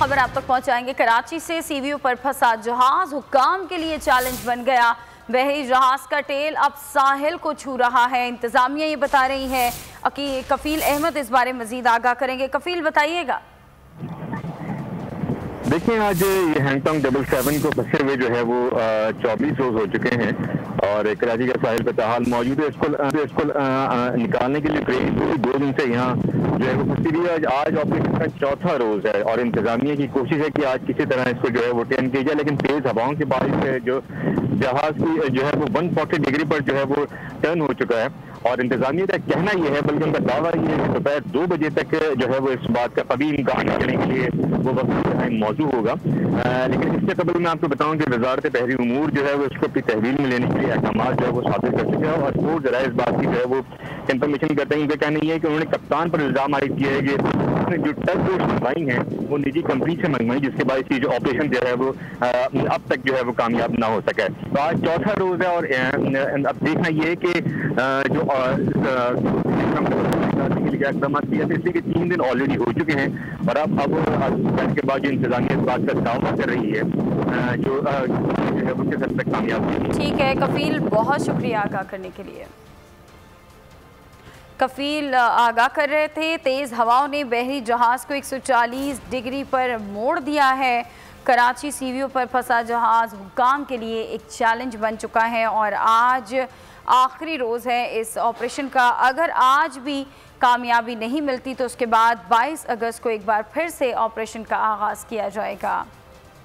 खबर आप तक पहुंचाएंगे। कराची से सीवीओ पर फंसा जहाज हुक्काम के लिए चैलेंज बन गया। बहरी जहाज का टेल अब साहिल को छू रहा है। इंतजामिया ये बता रही है कि कफील अहमद इस बारे मजीद आगाह करेंगे। कफील बताइएगा। देखिए, आज ये हैंगटोंग 777 को फंसे हुए जो है वो 24 रोज हो चुके हैं और कराची के साहिल पे ताहाल मौजूद है। इसको निकालने के लिए ट्रेन पूरी 2 दिन से यहाँ जो है वो फंसी हुई है। आज ऑपरेशन का चौथा रोज है और इंतजामिया की कोशिश है कि आज किसी तरह इसको जो है वो टर्न किया जाए, लेकिन तेज हवाओं के बारिश जो जहाज की जो है वो 140 डिग्री पर जो है वो टर्न हो चुका है और इंतजामिया का कहना यह है, बल्कि उनका दावा यह है कि दोपहर 2 बजे तक जो है वो इस बात का कभी इम्कान करने के लिए वो वक्त मौजूद होगा। लेकिन इससे कबल मैं आपको बताऊं कि वजारत बहरी उमूर जो है वो इसको अपनी तहवील में लेने के लिए अहकाम जो है वो साबित कर चुके हैं और स्पोर्ट जरा इस बात की जो है वो इंफॉर्मेशन करते हैं। उनका कहना यह है कि उन्होंने कप्तान पर इल्जाम आयद किया है कि जो टग बोट मंगवाई है वो निजी कंपनी से मंगवाई, जिसके बाद जो ऑपरेशन जो है वो अब तक जो है वो कामयाब ना हो सका। तो आज चौथा रोज है और अब देखना यह है कि जो इकदाम किया थे, इसलिए 3 दिन ऑलरेडी हो चुके हैं और अब के बाद जो इंतजामिया इस बात का दावा कर रही है जो है वो किस हद तक कामयाब होगी। ठीक है कफील, बहुत शुक्रिया आगाह करने के लिए। कफील आगाह कर रहे थे। तेज़ हवाओं ने बहरी जहाज़ को 140 डिग्री पर मोड़ दिया है। कराची सीवीओ पर फंसा जहाज़ हुक्काम के लिए एक चैलेंज बन चुका है और आज आखिरी रोज़ है इस ऑपरेशन का। अगर आज भी कामयाबी नहीं मिलती तो उसके बाद 22 अगस्त को एक बार फिर से ऑपरेशन का आगाज़ किया जाएगा।